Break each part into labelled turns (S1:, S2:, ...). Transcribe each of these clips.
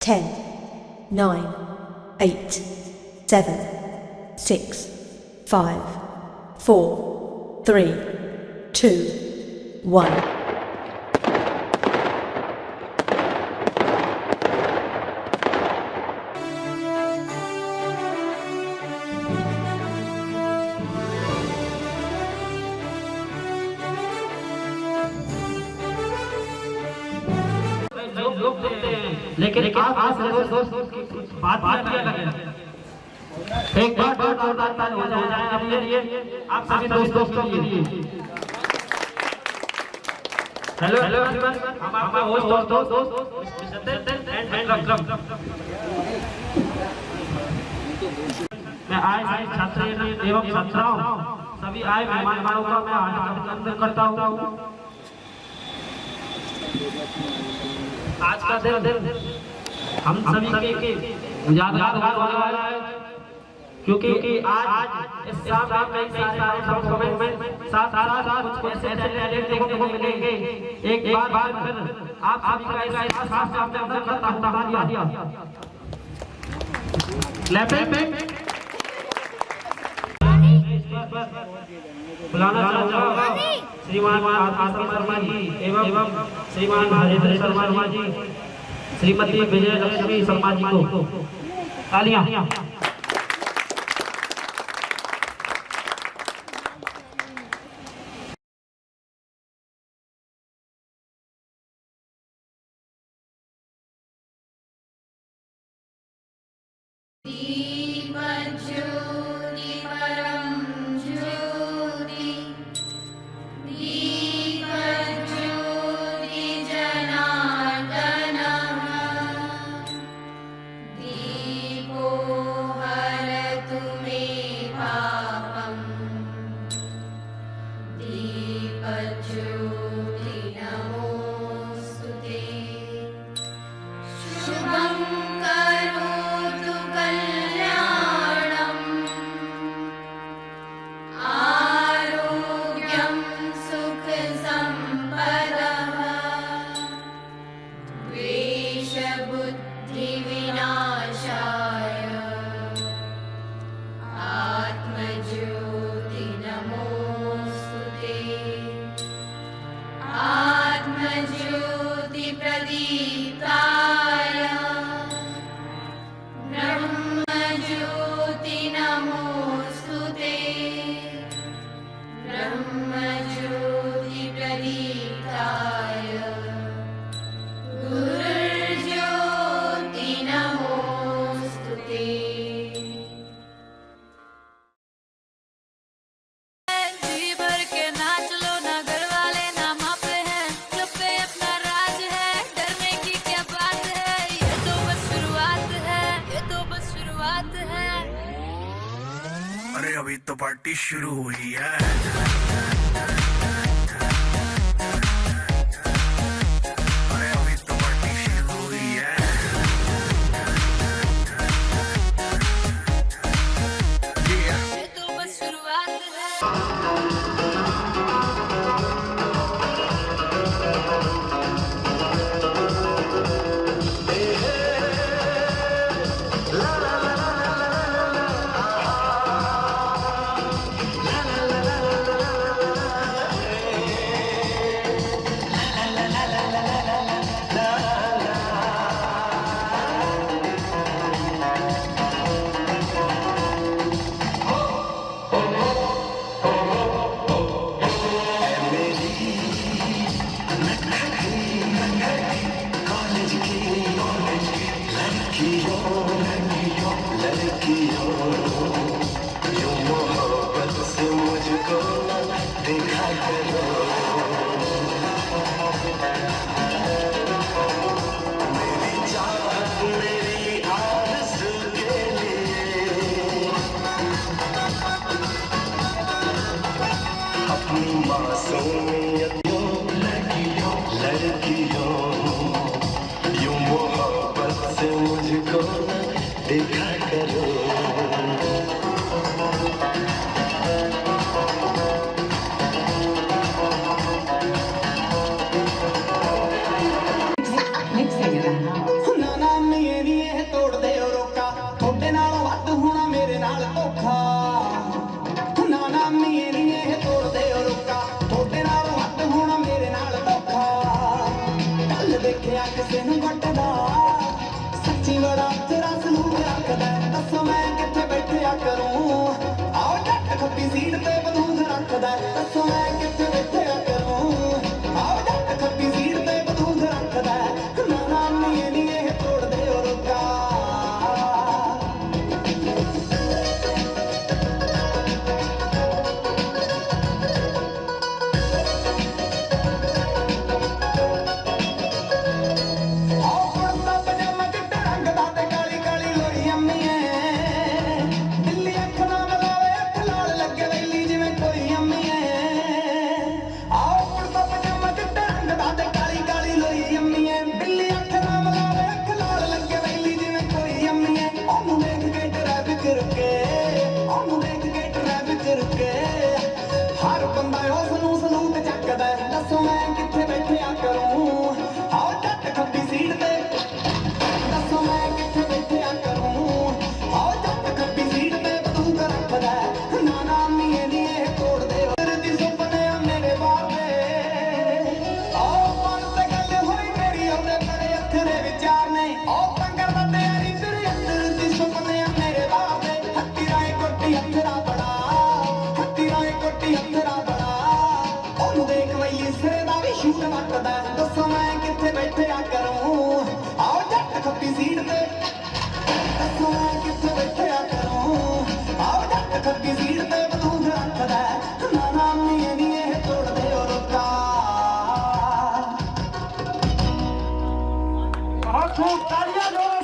S1: 10, 9, 8, 7, 6, 5, 4, 3, 2, 1.
S2: लोग देखते हैं लेकिन आप दोस्त बात किया लगे एक बार ताली हो जाए अपने लिए आप सभी दोस्तों के लिए। हेलो एवरीवन, हम आपका होस्ट दोस्त एंड रकम। मैं आए छात्र एवं छात्राओं सभी आए मेहमानों का मैं हार्दिक अभिनंदन करता हूँ। आज का दिन हम सभी के यादगार होने वाला है क्योंकि आज इस शाम में कई सारे परफॉर्मेंस साथ कुछ ऐसे टैलेंट देखने को मिलेंगे। एक बार फिर आप सभी का इस साथ सामने अंदर करता हूं दिया क्लैपिंग बुलाना चाहूंगा श्रीमान आसमी शर्मा जी एवं श्रीमान हरेंद्र शर्मा जी, श्रीमती विजय लक्ष्मी शर्मा जी को तालियां।
S3: अरे अभी तो पार्टी शुरू हुई है। अरे अभी तो पार्टी शुरू हुई है।
S4: ये तो बस शुरुआत है।
S5: देखा करो mixing in the house.
S6: ਖੱਬੀ ਸੀਟ ਤੇ ਬੰਦੂਕ ਰੱਖਦਾ ਦੱਸੋ ਮੈਂ ਕਿੱਥੇ ਬੈਠਿਆ ਕਰੂੰ ਆਹ ਜੱਟ ਖੱਬੀ ਸੀਟ ਤੇ ਬੰਦੂਕ ਰੱਖਦਾ ਨਾ ਨਾ ਨੀ ਇਹ ਤੋੜਦੇ ਹੋ ਰੁਕਾ ਹਰ ਬੰਦਾ ਉਸ ਨੂੰ ਸਲੂਟ ਚੱਕਦਾ ਦੱਸੋ ਮੈਂ ਕਿੱਥੇ ਬੈਠਿਆ ਕਰੂੰ ਆਹ ਜੱਟ ਖੱਬੀ ਸੀਟ ਤੇ ਦੱਸੋ ਮੈਂ ਕਿੱਥੇ ਬੈਠਿਆ ਕਰੂੰ ਆਹ ਜੱਟ ਖੱਬੀ ਸੀਟ ਤੇ ਬੰਦੂਕ ਰੱਖਦਾ ਨਾ ਨਾ ਨੀ ਇਹ ਤੋੜਦੇ ਦੀ ਸੁਪਨੇ ਆ ਮੇਰੇ ਬਾਬੇ ਆਹ ਮਨ ਤੇ ਗੱਲ ਹੋਈ ਮੇਰੀ ਉਹਦੇ ਮੇਰੇ ਅੱਖਰੇ ਵਿਚਾਰ ਨੇ ਉਹ ਪੰਗਰ ਦਾ ਤੇਰੀ ਤੇਰੇ ਅੰਦਰ ਦੀ ਸੁਪਨੇ ਆ ਮੇਰੇ ਬਾਬੇ ਹੱਤੀ ਰਾਏ ਕੋਟੀ ਅੰਦਰਾ ਬੜਾ ਕੋਟੀ ਅੰਦਰਾ ਬੜਾ ਉਹਨੂੰ ਦੇਖ ਵਈ ਸਿਰੇ ਦਾ ਵੀ ਸ਼ੂਟ ਵੱਟਦਾ ਦੱਸੋ ਮੈਂ ਕਿੱਥੇ ਬੈਠਿਆ ਕਰੂੰ ਆਓ ਜੱਟ ਖੱਬੀ ਸੀਟ ਤੇ ਦੱਸੋ ਮੈਂ ਕਿੱਥੇ ਬੈਠਿਆ ਕਰੂੰ ਆਓ ਜੱਟ ਖੱਬੀ ਸੀਟ ਤੇ ਬੰਦੂਕ ਰੱਖਦਾ ਨਾ ਨਾ ਨੀ ਇਹ ਤੋੜਦੇ ਹੋ ਰੁਕਾ ਬਹੁਤ ਖੂਬ ਤਾਲੀਆਂ ਜ਼ੋਰ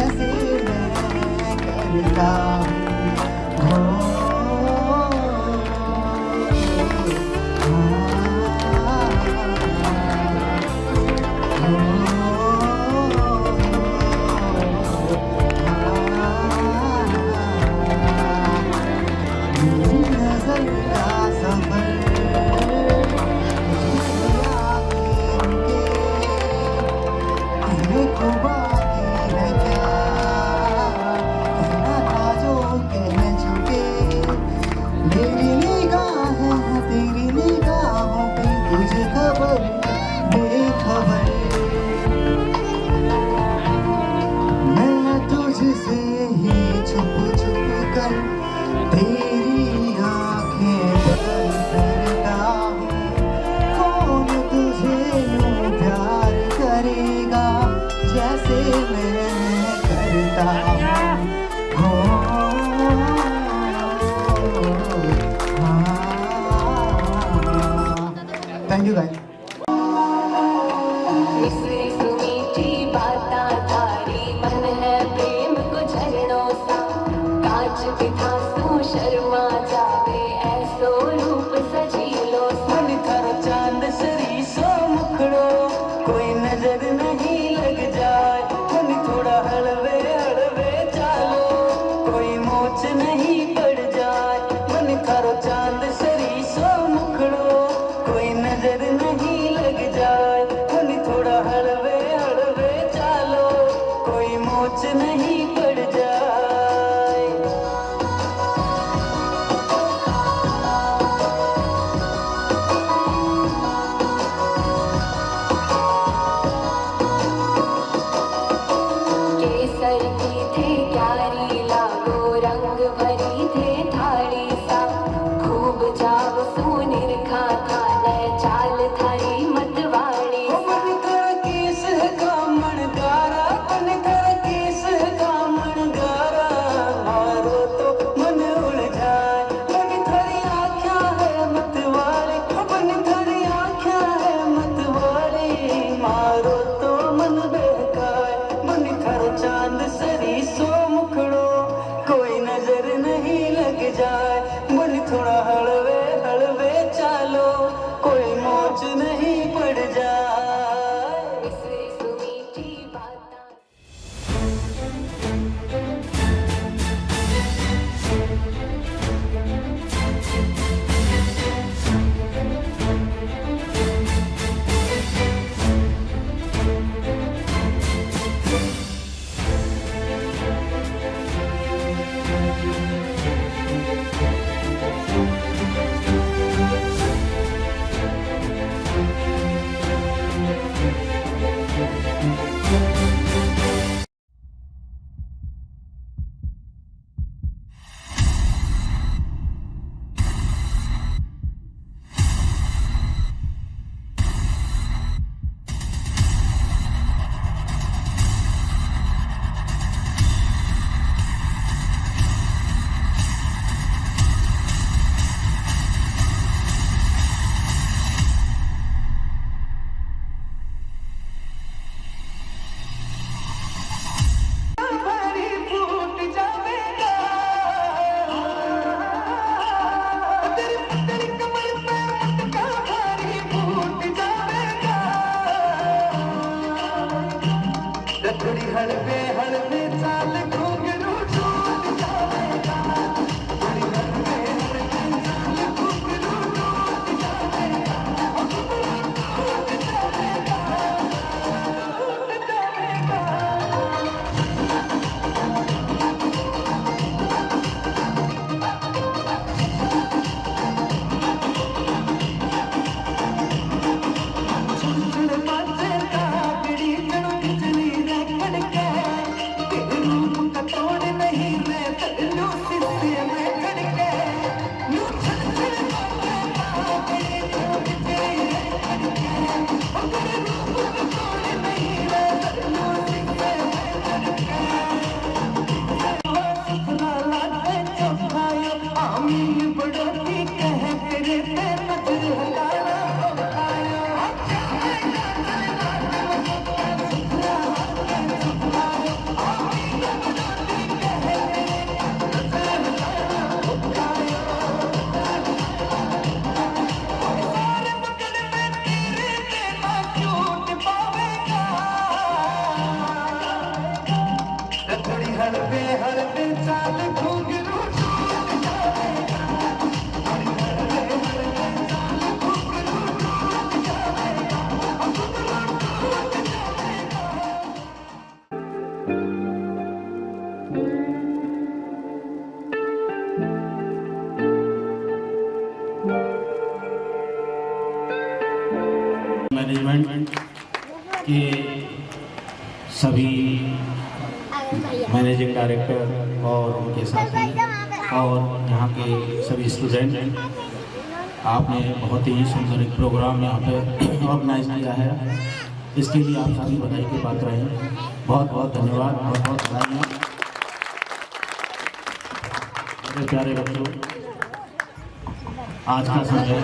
S6: से
S7: Thank you guys. मैनेजमेंट के सभी मैनेजिंग डायरेक्टर और उनके साथी और यहाँ के सभी स्टूडेंट, आपने बहुत ही सुंदर एक प्रोग्राम यहाँ पे ऑर्गेनाइज किया है। इसके लिए आप सभी बधाई के पात्र हैं। बहुत बहुत धन्यवाद, बहुत बहुत बधाई। मेरे प्यारे बच्चों, आज का समय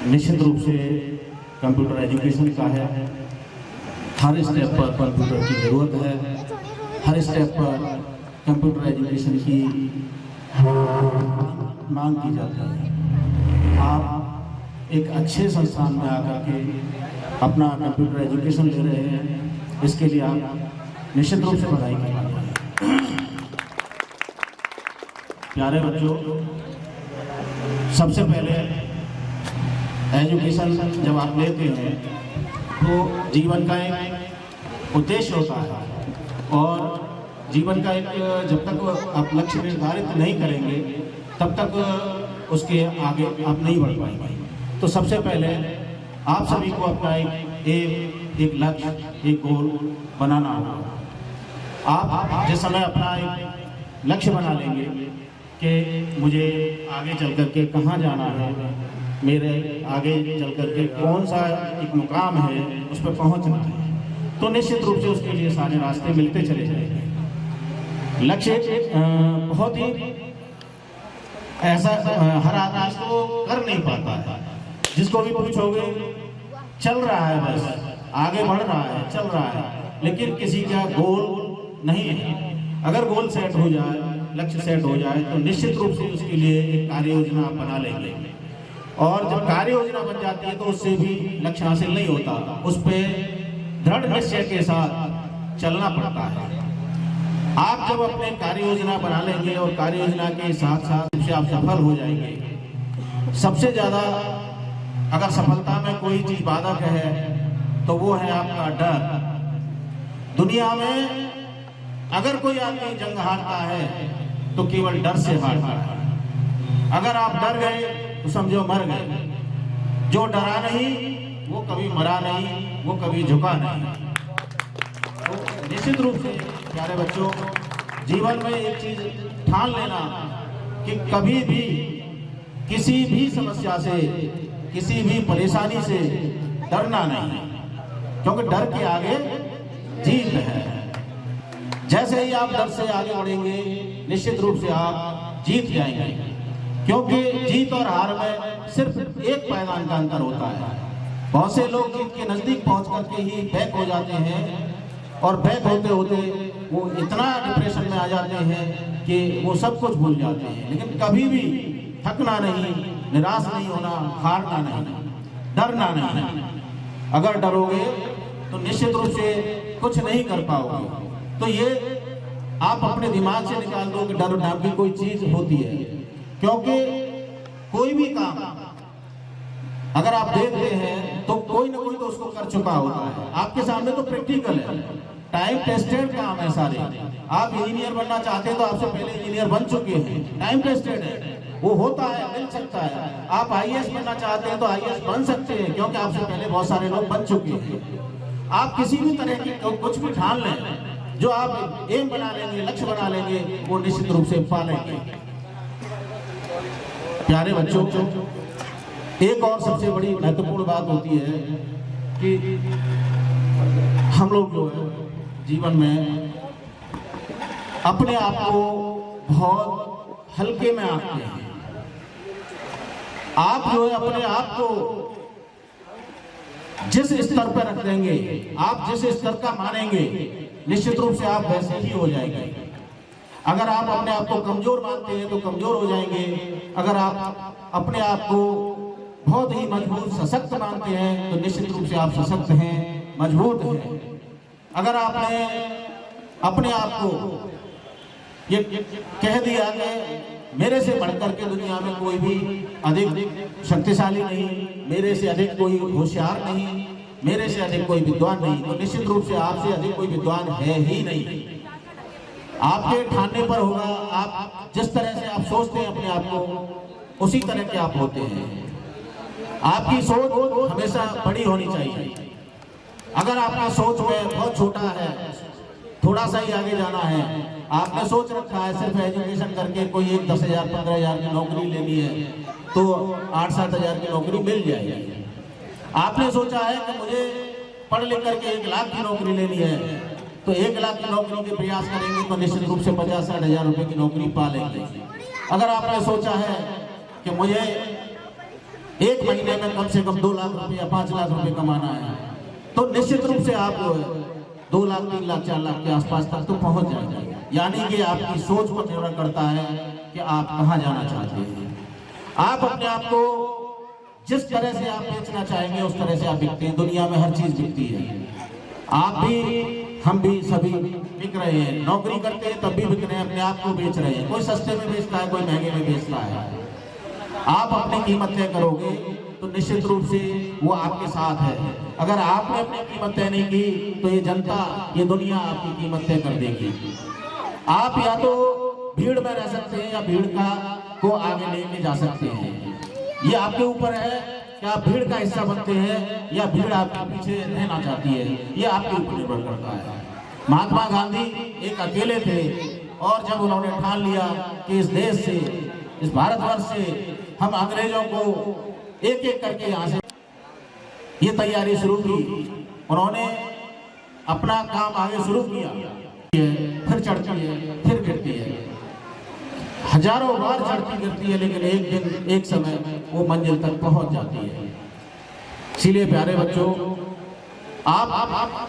S7: निश्चित रूप से कंप्यूटर एजुकेशन का है। हर स्टेप पर कंप्यूटर की ज़रूरत है, हर स्टेप पर कंप्यूटर एजुकेशन की मांग की जाती है। आप एक अच्छे संस्थान में आकर के अपना कंप्यूटर एजुकेशन ले रहे हैं, इसके लिए आप निश्चित रूप से बधाई की बात है। प्यारे बच्चों, सबसे पहले एजुकेशन जब आप लेते हैं तो जीवन का एक उद्देश्य होता है और जीवन का एक जब तक आप लक्ष्य निर्धारित नहीं करेंगे तब तक उसके आगे आप नहीं बढ़ पाएंगे। तो सबसे पहले आप सभी को अपना एक लक्ष्य, एक गोल बनाना होगा। आप जिस समय अपना एक लक्ष्य बना लेंगे कि मुझे आगे चल कर के कहाँ जाना है, मेरे आगे चल कर के कौन सा एक मुकाम है उस पर पहुँचना है, तो निश्चित रूप से उसके लिए सारे रास्ते मिलते चले जाएंगे। लक्ष्य बहुत ही ऐसा हर आदमी इसको कर नहीं पाता है। जिसको भी पूछोगे चल रहा है, बस आगे बढ़ रहा है, चल रहा है, लेकिन किसी का गोल नहीं है। अगर गोल सेट हो जाए, लक्ष्य सेट हो जाए तो निश्चित रूप से उसके लिए एक कार्य योजना आप बना लेंगे और जब कार्य योजना बन जाती है तो उससे भी लक्ष्य हासिल नहीं होता, उस पर दृढ़ निश्चय के साथ चलना पड़ता है। आप जब अपने कार्य योजना बना लेंगे और कार्य योजना के साथ साथ से आप सफल हो जाएंगे। सबसे ज़्यादा अगर सफलता में कोई चीज बाधक है तो वो है आपका डर। दुनिया में अगर कोई आदमी जंग हारता है तो केवल डर से हारता है। अगर आप डर गए तो समझो मर गए। जो डरा नहीं वो कभी मरा नहीं, वो कभी झुका नहीं। तो निश्चित रूप से प्यारे बच्चों, जीवन में एक चीज ठान लेना कि कभी भी किसी भी समस्या से, किसी भी परेशानी से डरना नहीं, क्योंकि डर के आगे जीत है। जैसे ही आप डर से आगे बढ़ेंगे निश्चित रूप से आप जीत जाएंगे, क्योंकि जीत और हार में सिर्फ एक पायदान का अंतर होता है। बहुत से लोग जीत के नजदीक पहुंच करके ही बैक हो जाते हैं और बैक होते होते वो इतना डिप्रेशन में आ जाते हैं कि वो सब कुछ भूल जाते हैं। लेकिन कभी भी थकना नहीं, निराश नहीं होना, हारना नहीं, डरना नहीं। अगर डरोगे तो निश्चित रूप से कुछ नहीं कर पाओगे। तो ये आप अपने दिमाग से निकाल दो कि डर नाम की कोई चीज होती है, क्योंकि कोई भी काम अगर आप देखते हैं तो कोई ना कोई तो उसको कर चुका होता है। आपके सामने तो प्रैक्टिकल है, टाइम टेस्टेड काम है सारे। आप इंजीनियर बनना चाहते हैं तो आपसे पहले इंजीनियर बन चुके हैं, टाइम टेस्टेड है, वो होता है, मिल सकता है। आप आईएएस बनना चाहते हैं तो आईएएस बन सकते हैं, क्योंकि आपसे पहले बहुत सारे लोग बन चुके हैं। आप किसी भी तरह की कुछ भी ठान लें, जो आप एम बना लेंगे, लक्ष्य बना लेंगे, वो निश्चित रूप से पा लेंगे। प्यारे बच्चों, एक और सबसे बड़ी महत्वपूर्ण बात होती है कि हम लोग जो है जीवन में अपने आप को बहुत हल्के में आते हैं। आप जो है अपने आप को जिस स्तर पर रख देंगे, आप जिस स्तर का मानेंगे, निश्चित रूप से आप वैसे ही हो जाएंगे। अगर आप अपने आप को कमजोर मानते हैं तो कमजोर हो जाएंगे। अगर आप अपने आप को बहुत ही मजबूत, सशक्त मानते हैं तो निश्चित रूप से आप सशक्त हैं, मजबूत हैं। अगर आपने अपने आप को ये कह दिया कि मेरे से बढ़कर के दुनिया में कोई भी अधिक शक्तिशाली नहीं, मेरे से अधिक कोई होशियार नहीं, मेरे से अधिक कोई विद्वान नहीं, तो निश्चित रूप से आपसे अधिक कोई विद्वान है ही नहीं। आपके ठानने पर होगा। आप जिस तरह से आप सोचते हैं अपने आप को, उसी तरह के आप होते हैं। आपकी सोच हमेशा बड़ी होनी चाहिए। अगर आपका सोच में बहुत छोटा है, थोड़ा सा ही आगे जाना है, आपने सोच रखा है सिर्फ एजुकेशन करके कोई एक 10,000 15,000 की नौकरी लेनी है तो 8-7 हज़ार की नौकरी मिल जाएगी। आपने सोचा है कि मुझे पढ़ लिख करके 1 लाख की नौकरी लेनी है तो 1 लाख की नौकरी के प्रयास करेंगे तो निश्चित रूप से 50-60 हज़ार रुपये की नौकरी पा लेंगे। अगर आपने सोचा है कि मुझे 1 महीने में कम से कम 2 लाख रुपये या 5 लाख रुपये कमाना है तो निश्चित रूप से आप 2 लाख 3 लाख 4 लाख के आसपास तक तो पहुंच जाएंगे। यानी कि आपकी सोच पर निर्भर करता है कि आप कहां जाना चाहते हैं। आप अपने आप को जिस तरह से आप बेचना चाहेंगे उस तरह से आप बिकते हैं। दुनिया में हर चीज बिकती है, आप भी हम भी सभी बिक रहे हैं। नौकरी करते हैं तब भी बिक रहे हैं, अपने आप को बेच रहे हैं। कोई सस्ते में बेचता है, कोई महंगे में बेचता है। आप अपनी कीमत तय करोगे तो निश्चित रूप से वो आपके साथ है। अगर आपने अपनी कीमत तय नहीं की तो ये जनता, ये दुनिया आपकी कीमत तय कर देगी। आप या तो भीड़ में रह सकते हैं या भीड़ को आगे लेके जा सकते हैं। ये आपके ऊपर है कि आप भीड़ का हिस्सा बनते हैं या भीड़ आपके पीछे रहना चाहती है, ये आपके ऊपर निर्भर करता है। महात्मा गांधी एक अकेले थे और जब उन्होंने ठान लिया कि इस देश से, इस भारतवर्ष से हम अंग्रेजों को एक एक करके यहाँ से ये तैयारी शुरू की, उन्होंने अपना काम आगे शुरू किया, फिर चढ़ती है फिर गिरती है, हजारों बार चढ़ती गिरती है, लेकिन एक दिन एक समय वो मंजिल तक पहुंच जाती है। इसीलिए प्यारे बच्चों, आप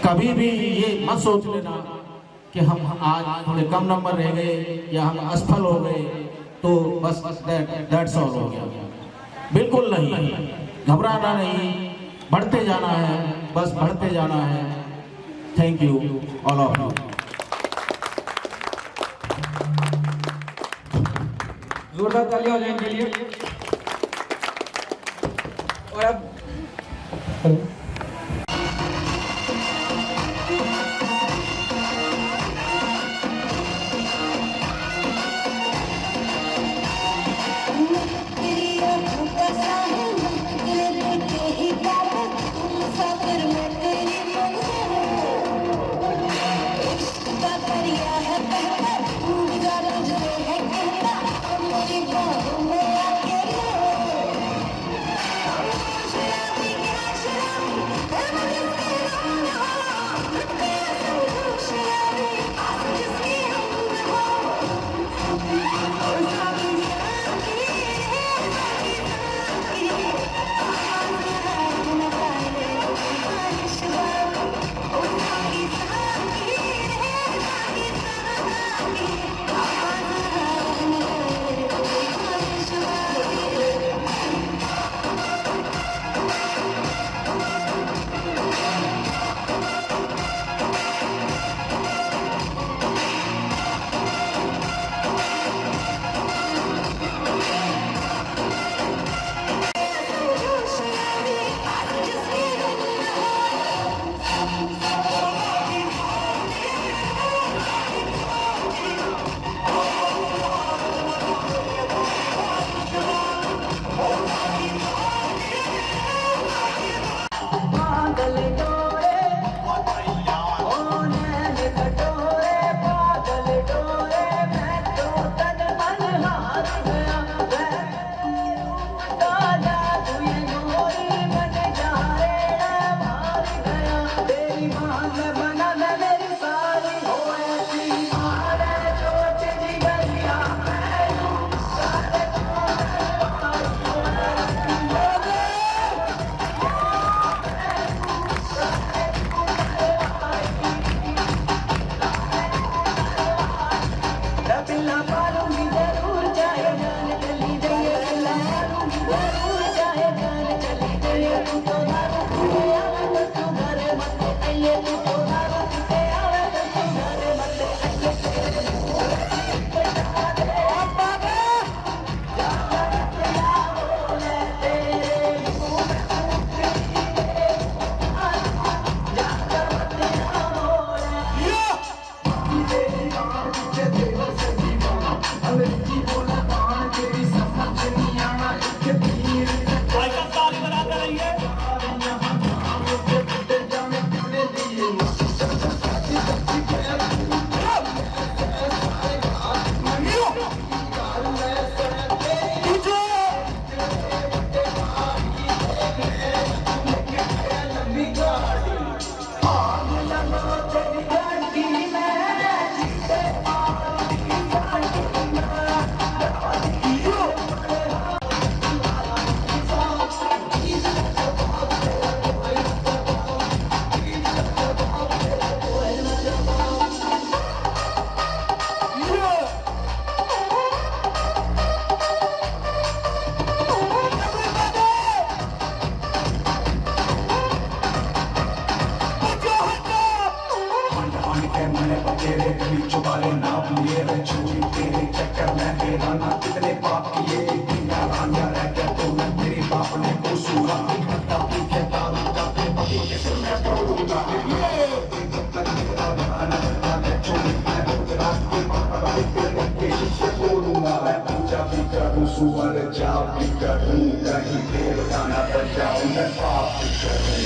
S7: कभी भी ये मत सोच लेना कि हम आज थोड़े कम नंबर रह गए या हम असफल हो गए तो बस दैट्स ऑल हो गया। बिल्कुल नहीं, घबराना नहीं, बढ़ते जाना है, बस बढ़ते जाना है। Thank you all of you.
S8: जोरदार तालियां हो जाए इनके लिए। और अब
S4: तेरी आँखों का साहिल, तेरे देखे ही काबिल, तुम मुसाफिर में तेरी मंजिल। इश्क का दरिया है बहता, डूबता तुझे है कहता, अब मेरी बाहों में आके लो। शराबी क्या शराबी
S6: कितने पाप किए कितना रांझा रह गया तो मैं तेरे बाप ने को सूखा पत्ता पीछे दारू का पे पति के सिर में फोड़ूंगा जब तक मेरा गाना मैं छोड़ मैं खुद रास्ते पर के शीशे तोड़ूंगा मैं पूजा भी करूं सुअर जाप भी करूं कहीं देवता ना बन जाऊं मैं पाप भी करूं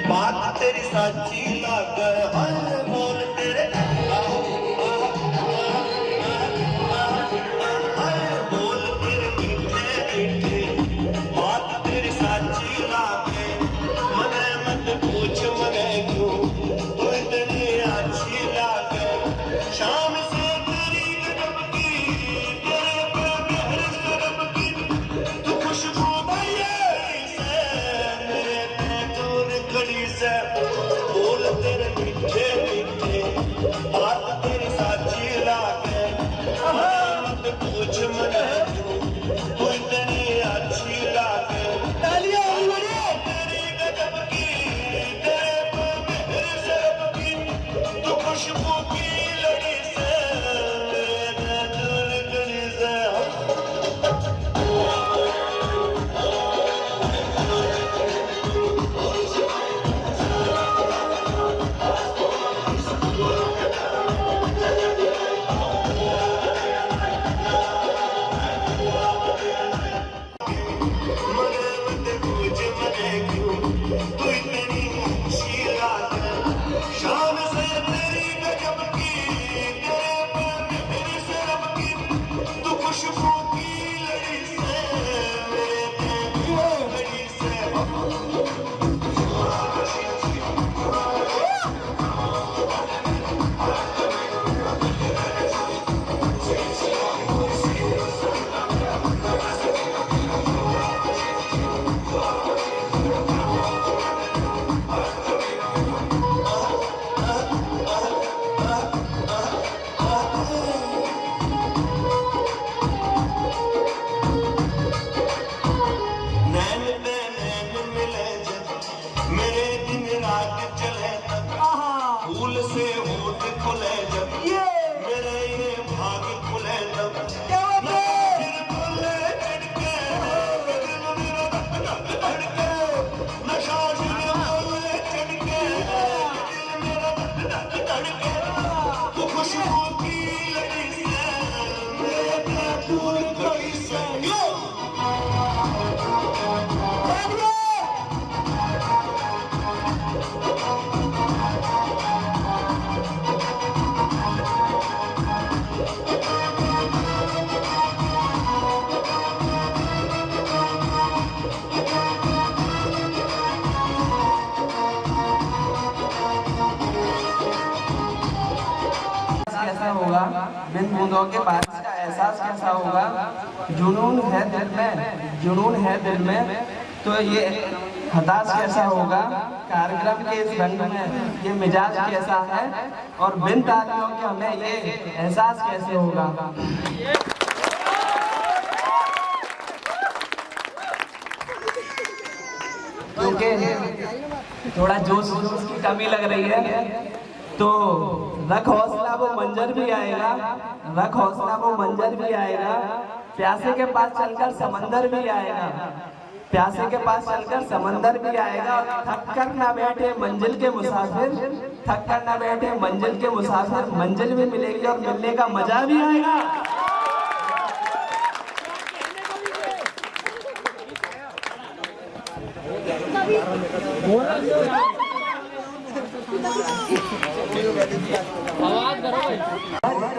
S5: बात तेरी साची लाग हर बोल तेरे हर बोल तेरे मीठे मीठे बात तेरी साची लागे मने मत पूछ मने क्यों तू इतनी अच्छी लागे शाम से तेरी गजब की तेरे पे मेहर सरब की तू खुशबू भैया से मेरे पे दूर खड़ी से बोल तेरे मीठे मीठे बात तेरी साची लागे मत पूछ मने क्यों तू इतनी अच्छी लागे तालियां तेरी गजब की तेरे पे मेहर सरब की तू खुशबू की लड़ी से मेरे दूर खड़ी से मने मत पूछ मने क्यों तू इतनी अच्छी लागे शाम से तेरी गजब की तेरे पे मेरी सरब की तू खुशबू की लड़ी से मेरे पे लड़ी से नैन पे नैन मिले जब मेरे दिन रात चले तब फूल से होठ खुले जब मेरे ये भाग खुले तब फिर खुले चढ़के दिल मेरा धक धक धड़के नशा फिर खुले चढ़के दिल मेरा धक धक धड़के तू खुशबू की लड़ी से मेरे पे दूर खड़ी से
S8: कैसा होगा बिन बूंदों के बारिश का एहसास कैसा होगा जुनून है दिल में जुनून है दिल में तो ये हताश कैसा होगा कार्यक्रम के इस रंग में ये मिजाज कैसा है और बिन तालियों के हमें ये एहसास कैसे होगा। क्योंकि थोड़ा जोश की कमी लग रही है तो रख हौसला वो मंजर भी आएगा, रख हौसला वो मंजर भी आएगा, प्यासे के पास चलकर समंदर भी आएगा, प्यासे के पास चलकर समंदर भी आएगा। और थक कर ना बैठे मंजिल के मुसाफिर, थक कर ना बैठे मंजिल के मुसाफिर, मंजिल भी मिलेगी और मिलने का मजा भी आएगा। आवाज करो भाई।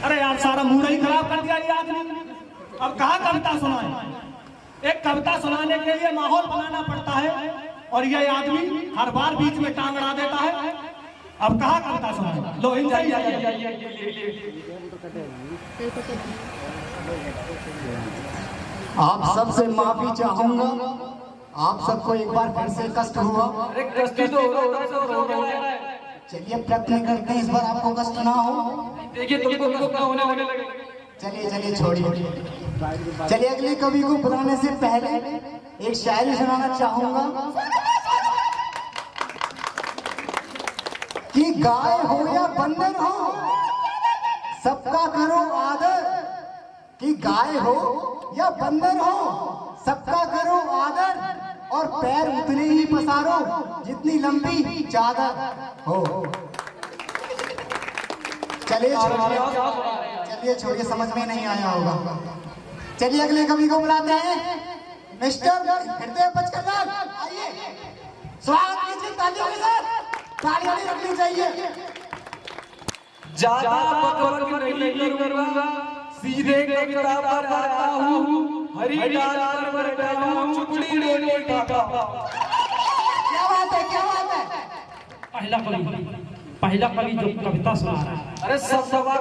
S7: अरे यार सारा मूड ही खराब कर दिया ये आदमी। अब कहाँ कविता सुनाए? एक कविता सुनाने के लिए माहौल बनाना पड़ता है और ये आदमी हर बार बीच में टांग अड़ा देता है। अब कहाँ कविता सुनाए? लो इनसे
S6: आप सबसे माफी चाहूंगा। आप सबको एक बार फिर से कष्ट हुआ। चलिए प्रयत्न करते हैं इस बार आपको कष्ट ना हो।
S2: देखिए तुमको कष्ट होने लगे।
S6: चलिए चलिए छोड़िए। चलिए अगले कवि को बुलाने से पहले एक शायरी सुनाना चाहूंगा कि गाय हो या बंदर हो सबका करो आदर। कि गाय हो या बंदर हो सबका करो आदर और पैर उतने ही पसारो जितनी लंबी चादर हो। चलिए छोड़िए समझ में नहीं आया होगा। चलिए अगले कवि को बुलाते हैं मिस्टर हृदय बचकर। आइए स्वागत कीजिए तालियों के साथ। तालियां रखनी चाहिए।
S8: ज्यादा बकवास नहीं करूंगा, सीधे कविता पर आता हूँ। हरी डाल पर बैठा हूँ, चुपड़ी डोले टाका।
S6: क्या बात है, क्या बात है?
S9: पहला कवि जो कविता सुना रहा है।
S8: अरे सब सवार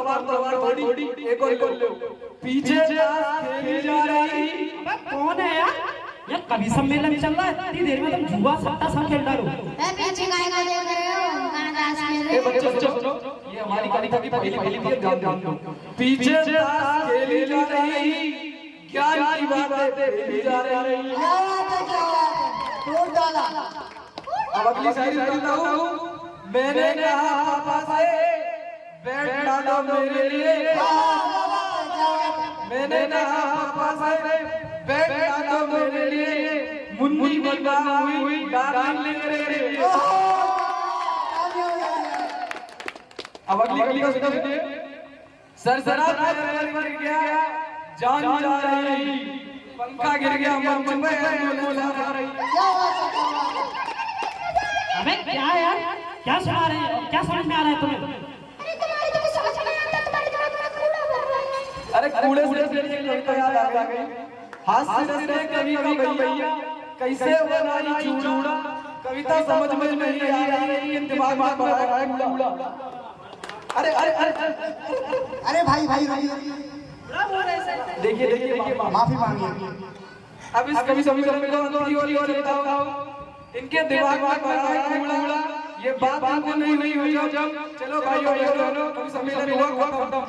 S8: थोड़ी एक और लो। पीछे खेली जा रही।
S9: कौन है यार? ये कवि सम्मेलन चल रहा है, इतनी देर में तुम जुआ सट्टा सब खेल रहे हो।
S4: पीछे गाय का देख रहे हो, गाना गा रहे
S8: ए बच्चे सुनो, ये हमारी कविता की पहली ध्यान दो। पीछे खेली जा रही, ज्ञान की बातें खेली जा रही।
S6: क्या बात है, क्या बात है? तोड़ डाला।
S8: अब अगली शायरी सुनाता हूँ। मैंने कहा पापा से बैठ डालो मेरे लिए। मैंने कहा पापा से बैठ डालो मेरे लिए। मुन्नी बना हुई डार्लिंग मेरे। अब अगली कविता सुनिए। सरसरा गिर गया, जान जा रही, पंखा गिर गया, मंच में बोला रही।
S9: अबे क्या है यार? क्या सुना रहे हैं? क्या समझ में आ रहा है तुम्हें?
S4: अरे तुम्हारी तो समझ में आता, तुम्हारी थोड़ा कूड़ा बोल रहा है।
S8: अरे कूड़े से लड़का याद आ गई। हाथ से कभी भैया कैसे बनाई चूड़ा। कविता समझ में नहीं आ रही, दिमाग में बनाया कूड़ा। अरे अरे अरे
S6: अरे भाई भाई
S8: देखिए
S6: माफी मांगिए।
S8: अब इस कवि सम्मेलन इनके दिमाग में बनाया कूड़ा। ये बात हमको नहीं हुई जब। चलो भाइयों कवि सम्मेलन हुआ खत्म।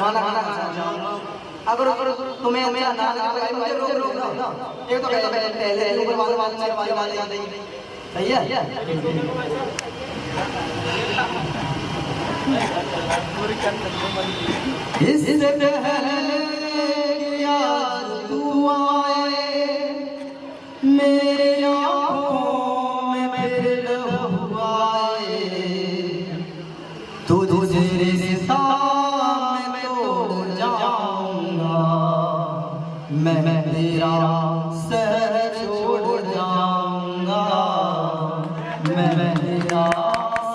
S6: गाना गाना अगर तुम्हें अच्छा ना लगे मुझे रोक दो। एक तो पहले ऊपर वाले वाले याद नहीं सही है। इससे पहले यार तू आए मेरे आँखों में फिर हुआए तुझे सामने तोड़ जाऊंगा मैं तेरा सर छोड़ जाऊंगा मैं तेरा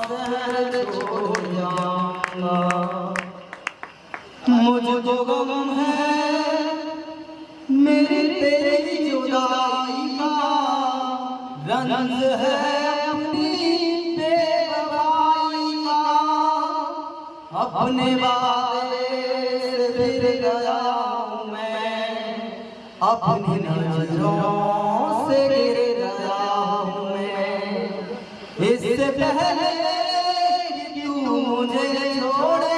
S6: सर छोड़ जाऊंगा। मुझको गम है मेरी तेरी जुदाई का रंज है अपनी बेवफाई का अपने वादे से फिर गया हूँ मैं अपनी नजरों से गिर गया हूँ मैं। इससे पहले कि तू मुझे छोड़े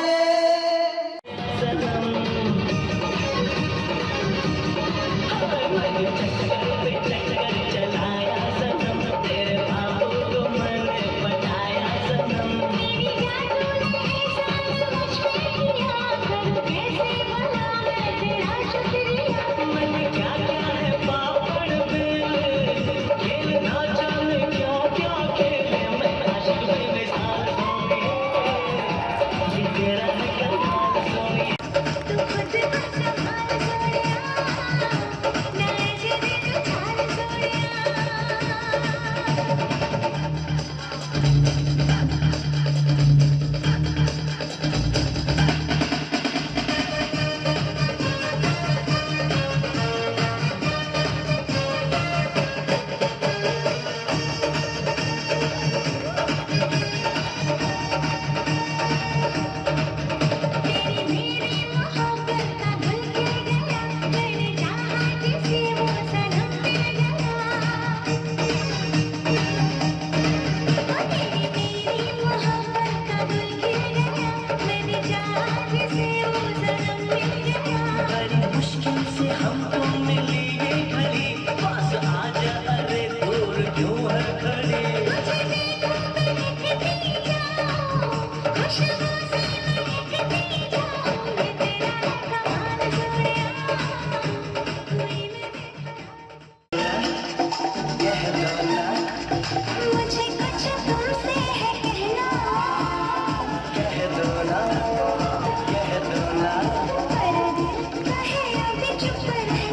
S4: पर दिल कहे अभी चुप रहे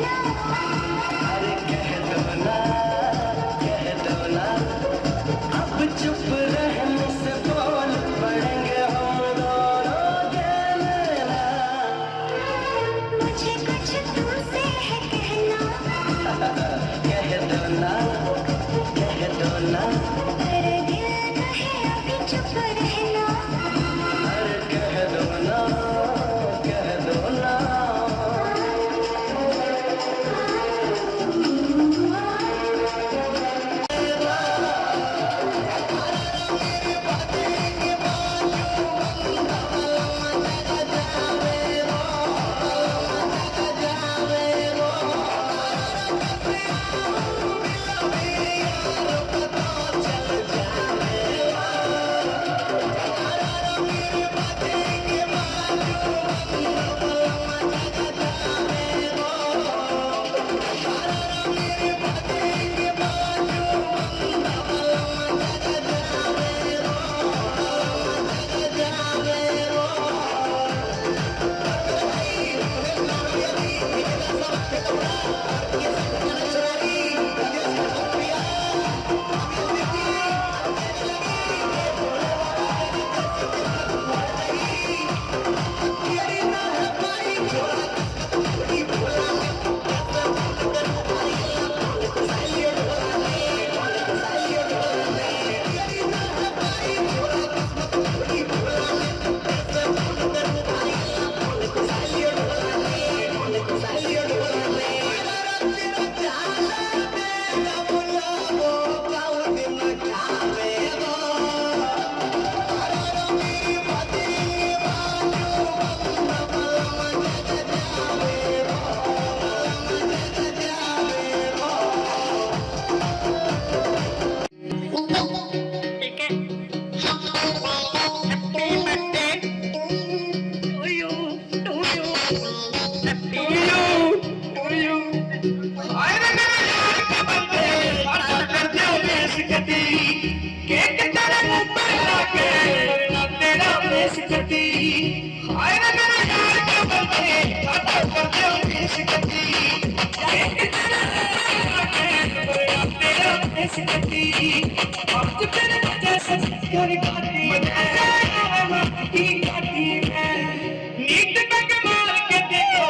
S5: नीत तक मार के देखो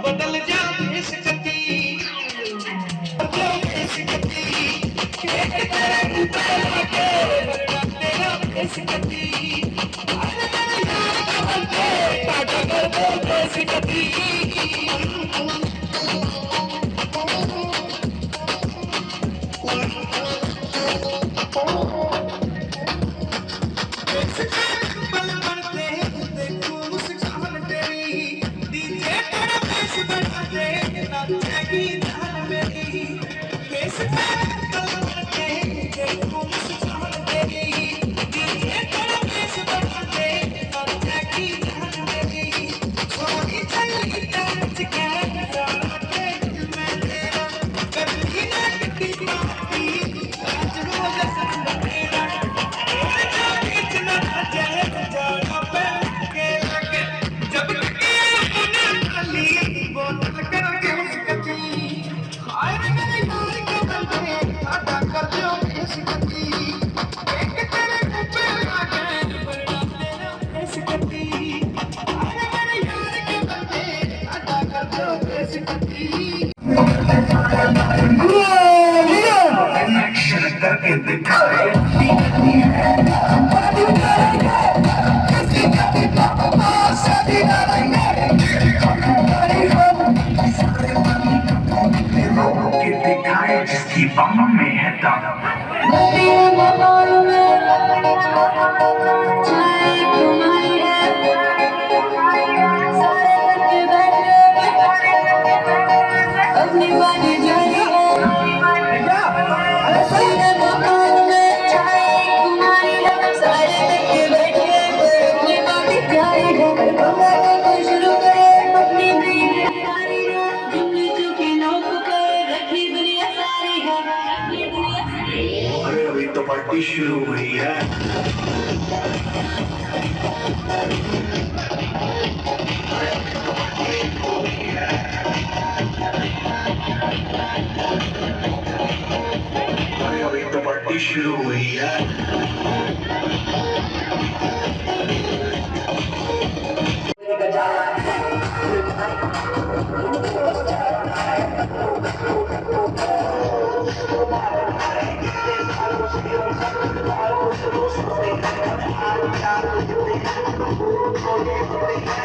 S5: बदल जा इस गति इस गति
S3: जिसकी बाहों में है दम अरे अभी तो पार्टी शुरू हुई है। अरे अभी तो पार्टी शुरू हुई है।
S5: Oh,